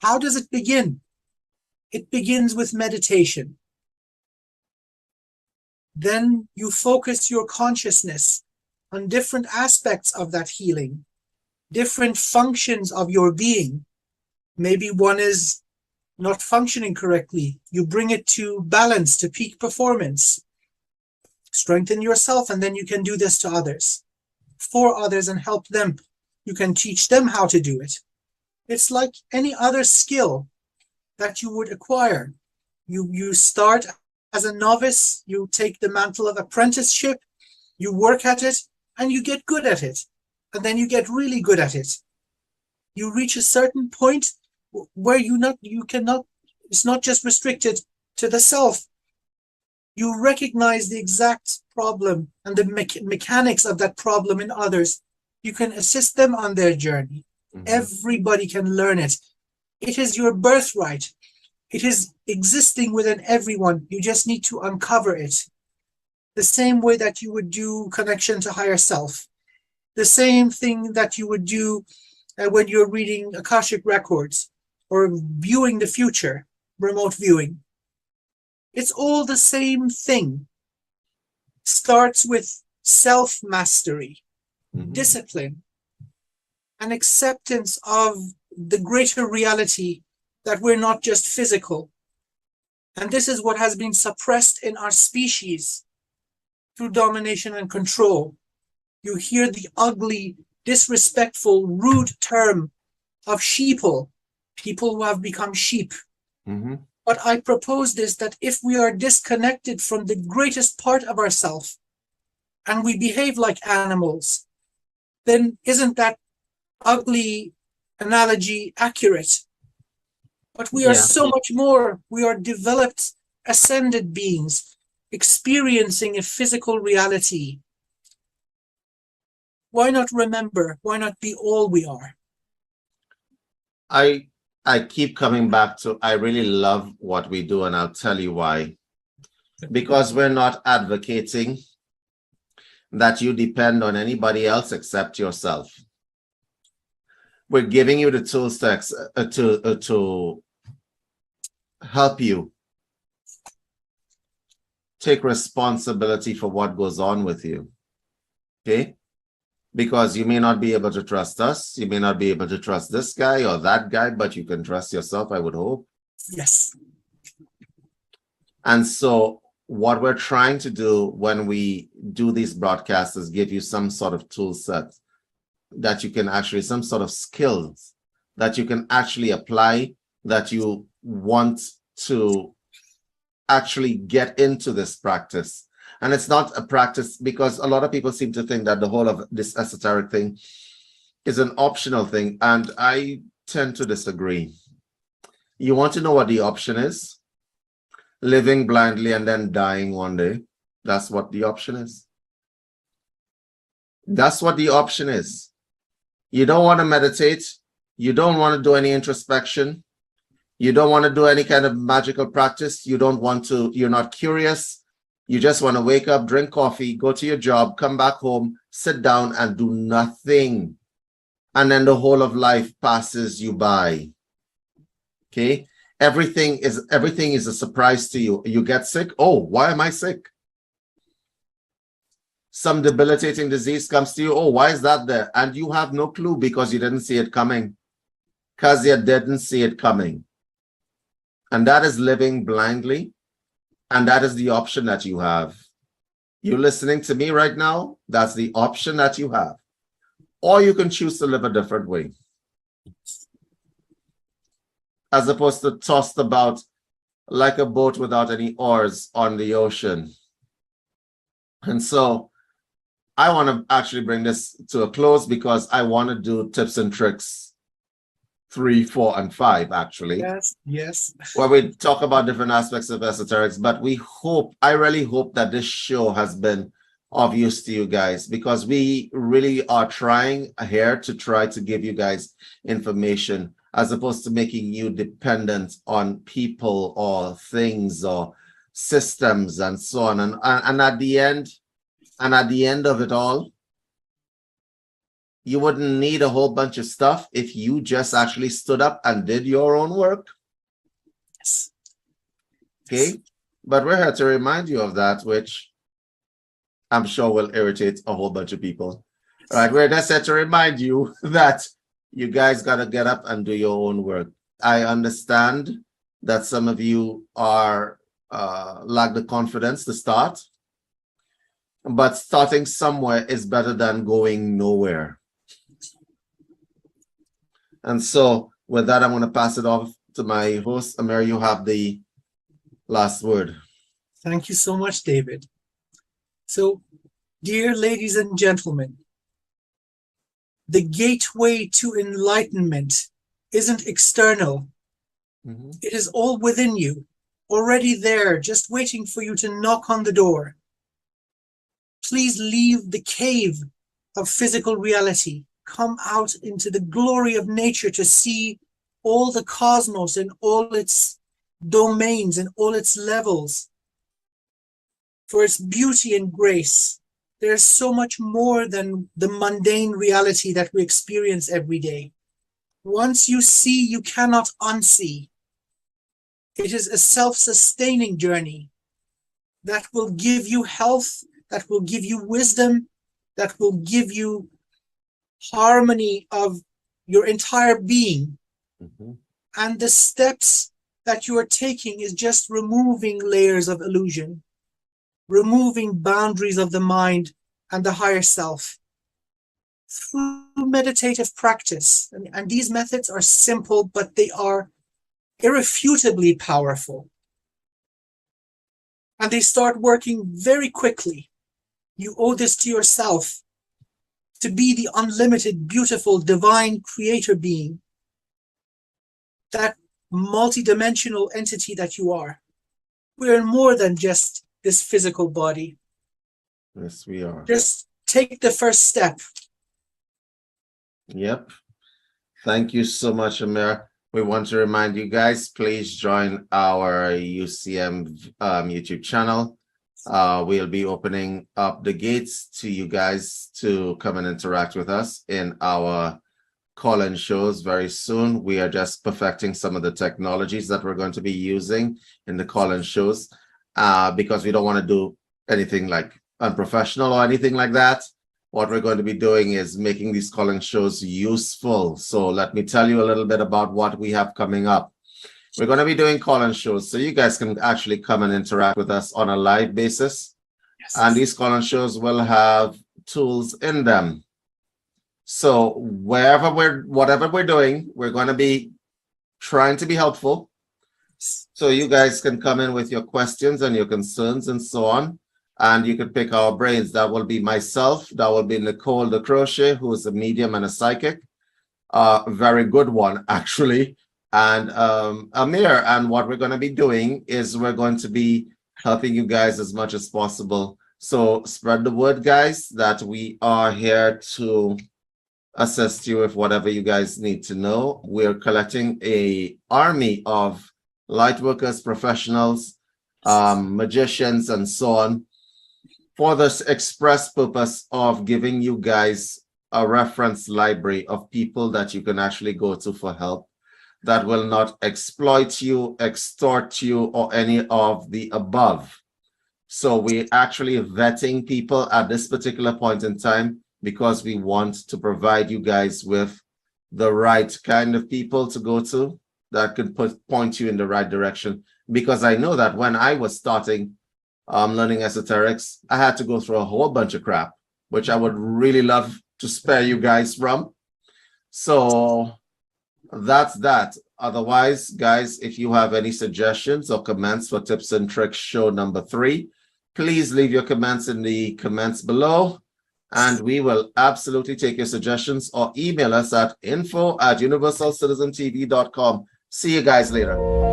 How does it begin? It begins with meditation. Then you focus your consciousness on different aspects of that healing, different functions of your being. Maybe one is not functioning correctly. You bring it to balance, to peak performance. Strengthen yourself, and then you can do this to others, for others, and help them. You can teach them how to do it. It's like any other skill that you would acquire. You start as a novice, you take the mantle of apprenticeship, you work at it, and you get good at it. And then you get really good at it. You reach a certain point where it's not just restricted to the self. You recognize the exact problem and the mechanics of that problem in others. You can assist them on their journey. Everybody can learn it. It is your birthright. It is existing within everyone. You just need to uncover it. The same way that you would do connection to higher self. The same thing that you would do when you're reading Akashic records or viewing the future, remote viewing. It's all the same thing. Starts with self-mastery, discipline, and acceptance of the greater reality that we're not just physical. And this is what has been suppressed in our species through domination and control. You hear the ugly, disrespectful, rude term of sheeple, people who have become sheep. But I propose this, that if we are disconnected from the greatest part of ourselves and we behave like animals, then isn't that ugly analogy accurate? But we are so much more. We are developed, ascended beings, experiencing a physical reality. Why not remember? Why not be all we are? I keep coming back to, I really love what we do, and I'll tell you why. Because we're not advocating that you depend on anybody else except yourself. we're giving you the tools to help you take responsibility for what goes on with you. Okay? Because you may not be able to trust us, you may not be able to trust this guy or that guy, but you can trust yourself, I would hope. Yes. And so what we're trying to do when we do these broadcasts is give you some sort of tool set that you can actually, some sort of skills that you can actually apply, that you want to actually get into this practice. And it's not a practice, because a lot of people seem to think that the whole of this esoteric thing is an optional thing. And I tend to disagree. You want to know what the option is? Living blindly and then dying one day. That's what the option is. That's what the option is. You don't want to meditate. You don't want to do any introspection. You don't want to do any kind of magical practice. You don't want to, you're not curious. You just want to wake up, drink coffee, go to your job, come back home, sit down and do nothing. And then the whole of life passes you by. Okay? Everything is a surprise to you. You get sick. Oh, why am I sick? Some debilitating disease comes to you. Oh, why is that there? And you have no clue, because you didn't see it coming. Because you didn't see it coming. And that is living blindly. And that is the option that you have. You listening to me right now? That's the option that you have. Or you can choose to live a different way, as opposed to tossed about like a boat without any oars on the ocean. And so I want to actually bring this to a close, because I want to do tips and tricks 3, 4, and 5, actually. Yes, yes. Where we talk about different aspects of esoterics. But we hope, I really hope that this show has been of use to you guys, because we really are trying here to try to give you guys information, as opposed to making you dependent on people or things or systems and so on. And at the end of it all, you wouldn't need a whole bunch of stuff if you just actually stood up and did your own work. Yes. Okay? But we're here to remind you of that, which I'm sure will irritate a whole bunch of people. All right, we're just here to remind you that you guys got to get up and do your own work. I understand that some of you are lack the confidence to start, but starting somewhere is better than going nowhere. And so with that, I'm going to pass it off to my host. Amir, you have the last word. Thank you so much, David. So, dear ladies and gentlemen, the gateway to enlightenment isn't external. It is all within you, already there, just waiting for you to knock on the door. Please leave the cave of physical reality. Come out into the glory of nature to see all the cosmos and all its domains and all its levels, for its beauty and grace. There's so much more than the mundane reality that we experience every day. Once you see, you cannot unsee. It is a self-sustaining journey that will give you health, that will give you wisdom, that will give you harmony of your entire being. And the steps that you are taking is just removing layers of illusion, removing boundaries of the mind and the higher self through meditative practice. And these methods are simple, but they are irrefutably powerful. And they start working very quickly. You owe this to yourself, to be the unlimited, beautiful, divine creator being, that multidimensional entity that you are. We're more than just this physical body. Yes, we are. Just take the first step. Yep. Thank you so much, Amir. We want to remind you guys, please join our UCM YouTube channel. We'll be opening up the gates to you guys to come and interact with us in our call-in shows very soon. We are just perfecting some of the technologies that we're going to be using in the call-in shows because we don't want to do anything like unprofessional or anything like that. What we're going to be doing is making these call-in shows useful. So let me tell you a little bit about what we have coming up. We're going to be doing call-in shows so you guys can actually come and interact with us on a live basis. Yes. And these call-in shows will have tools in them. So whatever we're doing, we're going to be trying to be helpful. So you guys can come in with your questions and your concerns and so on. And you can pick our brains. That will be myself. That will be Nicole the Crochet, who is a medium and a psychic. A very good one, actually. And Amir. And what we're going to be doing is we're going to be helping you guys as much as possible. So spread the word, guys, that we are here to assist you with whatever you guys need to know. We're collecting an army of light workers, professionals, magicians, and so on, for this express purpose of giving you guys a reference library of people that you can actually go to for help that will not exploit you, extort you, or any of the above. So we're actually vetting people at this particular point in time because we want to provide you guys with the right kind of people to go to that can point you in the right direction. Because I know that when I was starting learning esoterics, I had to go through a whole bunch of crap, which I would really love to spare you guys from. So that's that. Otherwise, guys, if you have any suggestions or comments for Tips and Tricks show number 3, please leave your comments in the comments below, and we will absolutely take your suggestions or email us at info@universalcitizentv.com. See you guys later.